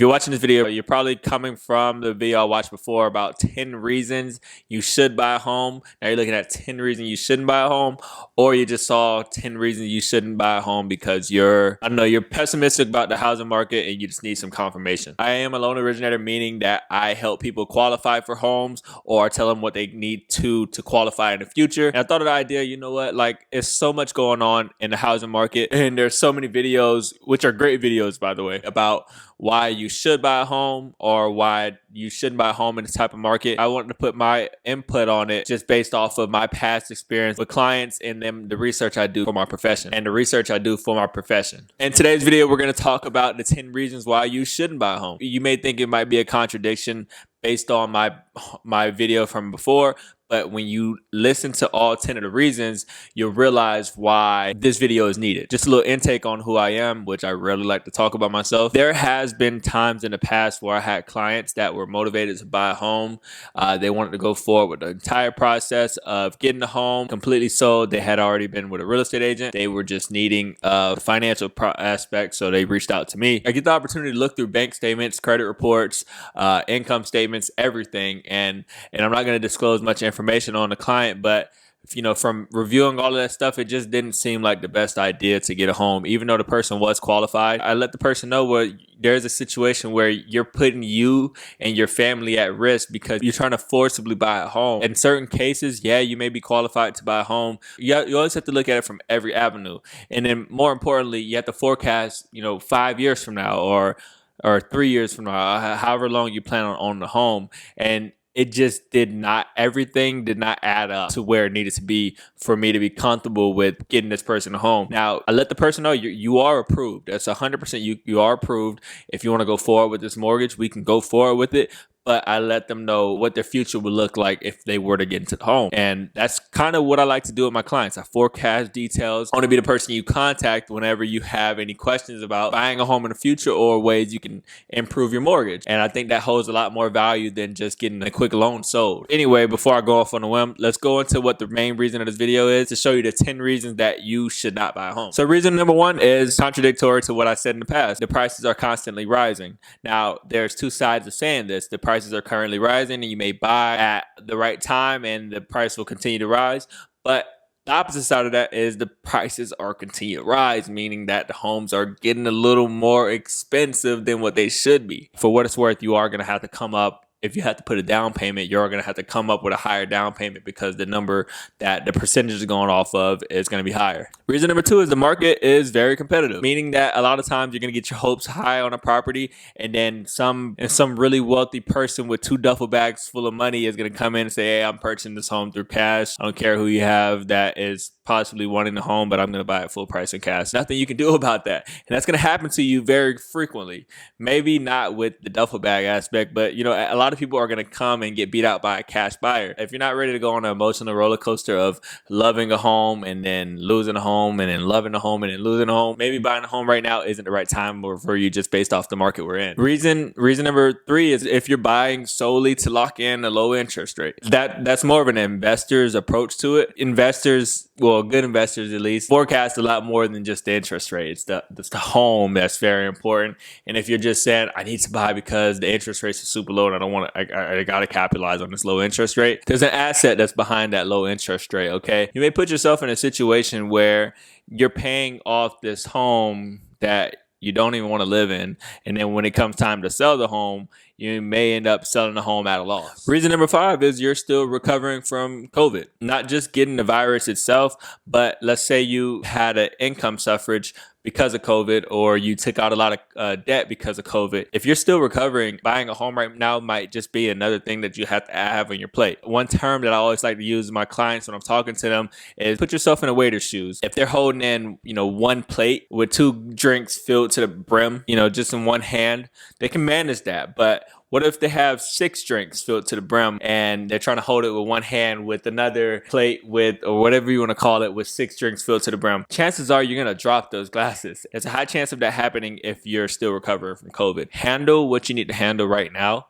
you're watching this video, you're probably coming from the video I watched before about 10 reasons you should buy a home. Now you're looking at 10 reasons you shouldn't buy a home, or you just saw 10 reasons you shouldn't buy a home because you're pessimistic about the housing market and you just need some confirmation. I am a loan originator, meaning that I help people qualify for homes or tell them what they need to qualify in the future. And I thought of the idea, you know what, like it's so much going on in the housing market and there's so many videos, which are great videos by the way, about why you should buy a home or why you shouldn't buy a home in this type of market. I wanted to put my input on it just based off of my past experience with clients and then the research I do for my profession. In today's video, we're going to talk about the 10 reasons why you shouldn't buy a home. You may think it might be a contradiction based on my video from before, but when you listen to all 10 of the reasons, you'll realize why this video is needed. Just a little intake on who I am, which I rarely like to talk about myself. There has been times in the past where I had clients that were motivated to buy a home. They wanted to go forward with the entire process of getting the home completely sold. They had already been with a real estate agent. They were just needing a financial aspect, so they reached out to me. I get the opportunity to look through bank statements, credit reports, income statements, everything, and I'm not going to disclose much information on the client, but from reviewing all of that stuff, it just didn't seem like the best idea to get a home, even though the person was qualified. I let the person know where there's a situation where you're putting you and your family at risk because you're trying to forcibly buy a home. In certain cases, yeah, you may be qualified to buy a home. You always have to look at it from every avenue. And then more importantly, you have to forecast, 5 years from now or 3 years from now, however long you plan on owning the home. And it just everything did not add up to where it needed to be for me to be comfortable with getting this person a home. Now, I let the person know you are approved. That's 100% you are approved. If you want to go forward with this mortgage, we can go forward with it. But I let them know what their future would look like if they were to get into the home. And that's kind of what I like to do with my clients. I forecast details. I want to be the person you contact whenever you have any questions about buying a home in the future or ways you can improve your mortgage. And I think that holds a lot more value than just getting a quick loan sold. Anyway, before I go off on a whim, let's go into what the main reason of this video is, to show you the 10 reasons that you should not buy a home. So reason number 1 is contradictory to what I said in the past. The prices are constantly rising. Now, there's two sides of saying this. The prices are currently rising and you may buy at the right time and the price will continue to rise. But the opposite side of that is the prices are continuing to rise, meaning that the homes are getting a little more expensive than what they should be. For what it's worth, you are going to have to come up. If you have to put a down payment, you're going to have to come up with a higher down payment because the number that the percentage is going off of is going to be higher. Reason number 2 is the market is very competitive, meaning that a lot of times you're going to get your hopes high on a property and then some really wealthy person with 2 duffel bags full of money is going to come in and say, hey, I'm purchasing this home through cash. I don't care who you have that is possibly wanting the home, but I'm going to buy it full price in cash. Nothing you can do about that. And that's going to happen to you very frequently. Maybe not with the duffel bag aspect, but a lot of people are going to come and get beat out by a cash buyer. If you're not ready to go on an emotional roller coaster of loving a home and then losing a home and then loving a home and then losing a home, maybe buying a home right now isn't the right time for you just based off the market we're in. Reason number 3 is if you're buying solely to lock in a low interest rate. That's more of an investor's approach to it. Investors, well, good investors at least, forecast a lot more than just the interest rate. It's the home that's very important. And if you're just saying, I need to buy because the interest rates are super low and I don't want to, I got to capitalize on this low interest rate, there's an asset that's behind that low interest rate, okay? You may put yourself in a situation where you're paying off this home that you don't even want to live in. And then when it comes time to sell the home, you may end up selling the home at a loss. Reason number 5 is you're still recovering from COVID. Not just getting the virus itself, but let's say you had an income suffrage because of COVID, or you took out a lot of debt because of COVID. If you're still recovering, buying a home right now might just be another thing that you have to have on your plate. One term that I always like to use with my clients when I'm talking to them is put yourself in a waiter's shoes. If they're holding in, 1 plate with 2 drinks filled to the brim, just in one hand, they can manage that. But what if they have 6 drinks filled to the brim and they're trying to hold it with one hand with another plate or whatever you want to call it, with 6 drinks filled to the brim? Chances are you're going to drop those glasses. There's a high chance of that happening if you're still recovering from COVID. Handle what you need to handle right now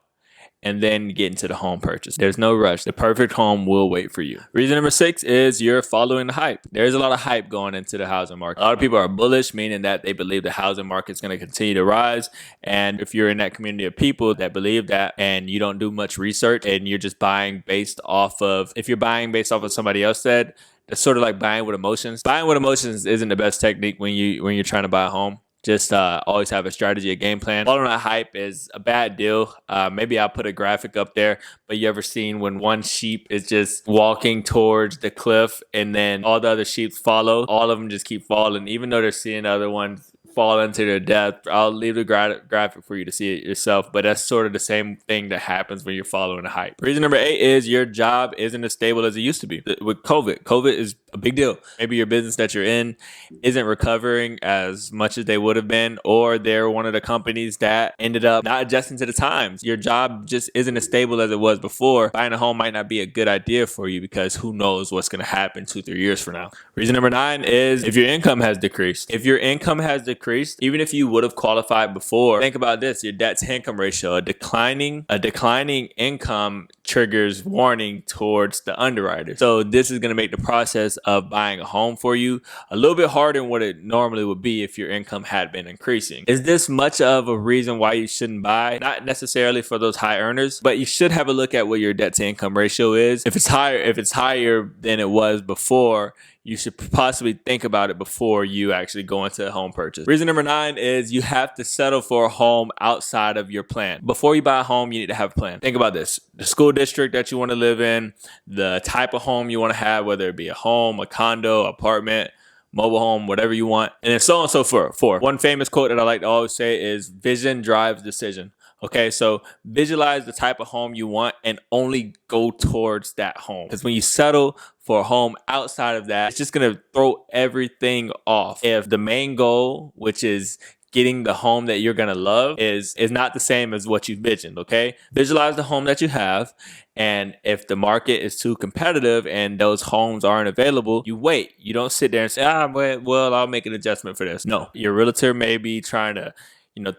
and then get into the home purchase. There's no rush. The perfect home will wait for you. Reason number 6 is you're following the hype. There's a lot of hype going into the housing market. A lot of people are bullish, meaning that they believe the housing market is going to continue to rise. And if you're in that community of people that believe that and you don't do much research and you're just buying based off of, if you're buying based off of somebody else said, it's sort of like buying with emotions. Buying with emotions isn't the best technique when you're trying to buy a home. Just always have a strategy, a game plan. Following that hype is a bad deal. Maybe I'll put a graphic up there, but you ever seen when one sheep is just walking towards the cliff and then all the other sheep follow? All of them just keep falling, even though they're seeing the other ones fall into their death. I'll leave the graphic for you to see it yourself, but that's sort of the same thing that happens when you're following the hype. Reason number 8 is your job isn't as stable as it used to be. With COVID is a big deal. Maybe your business that you're in isn't recovering as much as they would have been, or they're one of the companies that ended up not adjusting to the times. Your job just isn't as stable as it was before. Buying a home might not be a good idea for you because who knows what's going to happen 2-3 years from now. Reason number 9 is if your income has decreased. If your income has decreased, even if you would have qualified before, think about this: your debt to income ratio. A declining income triggers warning towards the underwriter. So this is going to make the process of buying a home for you a little bit harder than what it normally would be if your income had been increasing. Is this much of a reason why you shouldn't buy? Not necessarily for those high earners, but you should have a look at what your debt to income ratio is. If it's higher than it was before, you should possibly think about it before you actually go into a home purchase. Reason number 9 is you have to settle for a home outside of your plan. Before you buy a home, you need to have a plan. Think about this: the school district that you want to live in, the type of home you want to have, whether it be a home, a condo, apartment, mobile home, whatever you want, and then so on and so forth. One famous quote that I like to always say is vision drives decision. Okay, so visualize the type of home you want and only go towards that home. Because when you settle for a home outside of that, it's just going to throw everything off. If the main goal, which is getting the home that you're going to love, is not the same as what you've visioned, okay? Visualize the home that you have, and if the market is too competitive and those homes aren't available, you wait. You don't sit there and say, well, I'll make an adjustment for this. No, your realtor may be trying to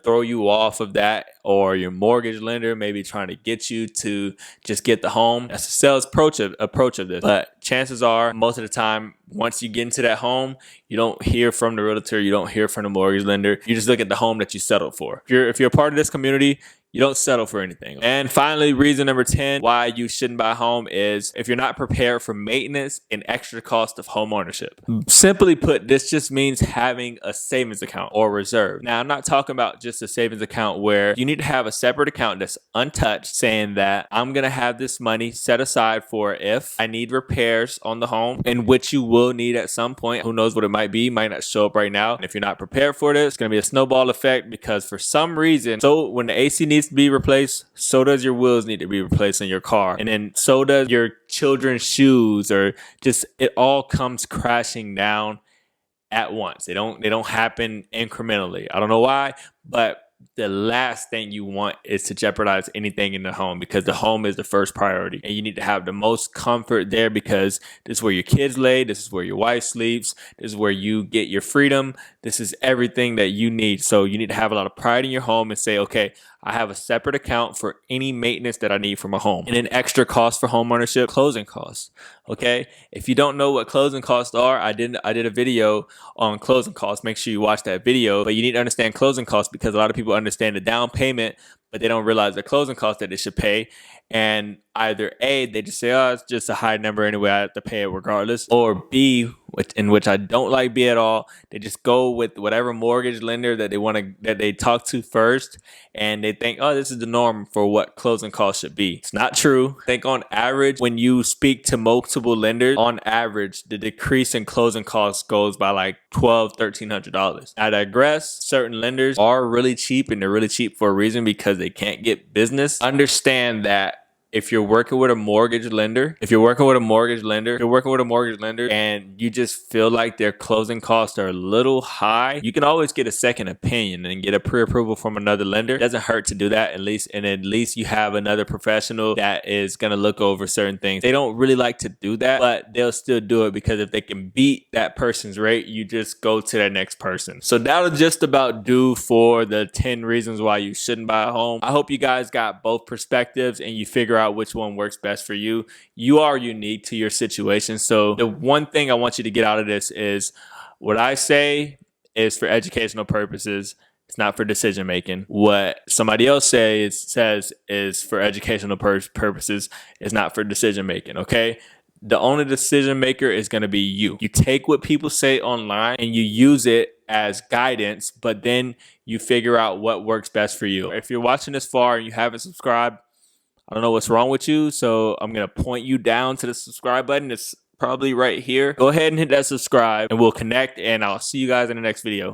throw you off of that, or your mortgage lender may be trying to get you to just get the home. That's a sales approach of this. But chances are, most of the time, once you get into that home, you don't hear from the realtor, you don't hear from the mortgage lender. You just look at the home that you settled for. If you're a part of this community, you don't settle for anything. And finally, reason number 10 why you shouldn't buy a home is if you're not prepared for maintenance and extra cost of home ownership. Simply put, this just means having a savings account or reserve. Now, I'm not talking about just a savings account where you need to have a separate account that's untouched, saying that I'm going to have this money set aside for if I need repairs on the home, in which you will need at some point. Who knows what it might be, might not show up right now. And if you're not prepared for this, it's going to be a snowball effect, because for some reason, so when the AC needs to be replaced, so does your wheels need to be replaced in your car, and then so does your children's shoes, or just it all comes crashing down at once. They don't happen incrementally. I don't know why, but the last thing you want is to jeopardize anything in the home, because the home is the first priority, and you need to have the most comfort there, because this is where your kids lay, this is where your wife sleeps, this is where you get your freedom, this is everything that you need. So you need to have a lot of pride in your home and say, okay, I have a separate account for any maintenance that I need for my home. And an extra cost for home ownership, closing costs. Okay. If you don't know what closing costs are, I did a video on closing costs. Make sure you watch that video. But you need to understand closing costs, because a lot of people understand the down payment, but they don't realize the closing costs that they should pay. And either A, they just say, oh, it's just a high number anyway, I have to pay it regardless. Or B, in which I don't like B at all, they just go with whatever mortgage lender that they talk to first, and they think, oh, this is the norm for what closing costs should be. It's not true. I think on average, when you speak to multiple lenders, on average, the decrease in closing costs goes by like $1,200, $1,300. I digress. Certain lenders are really cheap, and they're really cheap for a reason, because they can't get business. Understand that if you're working with a mortgage lender, and you just feel like their closing costs are a little high, you can always get a second opinion and get a pre-approval from another lender. It doesn't hurt to do that, at least you have another professional that is going to look over certain things. They don't really like to do that, but they'll still do it because if they can beat that person's rate, you just go to the next person. So that'll just about do for the 10 reasons why you shouldn't buy a home. I hope you guys got both perspectives and you figure out which one works best for you. You are unique to your situation. So the one thing I want you to get out of this is what I say is for educational purposes. It's not for decision making. What somebody else says is for educational purposes. It's not for decision making. Okay. The only decision maker is going to be you. You take what people say online and you use it as guidance, but then you figure out what works best for you. If you're watching this far and you haven't subscribed, I don't know what's wrong with you. So I'm going to point you down to the subscribe button. It's probably right here. Go ahead and hit that subscribe and we'll connect, and I'll see you guys in the next video.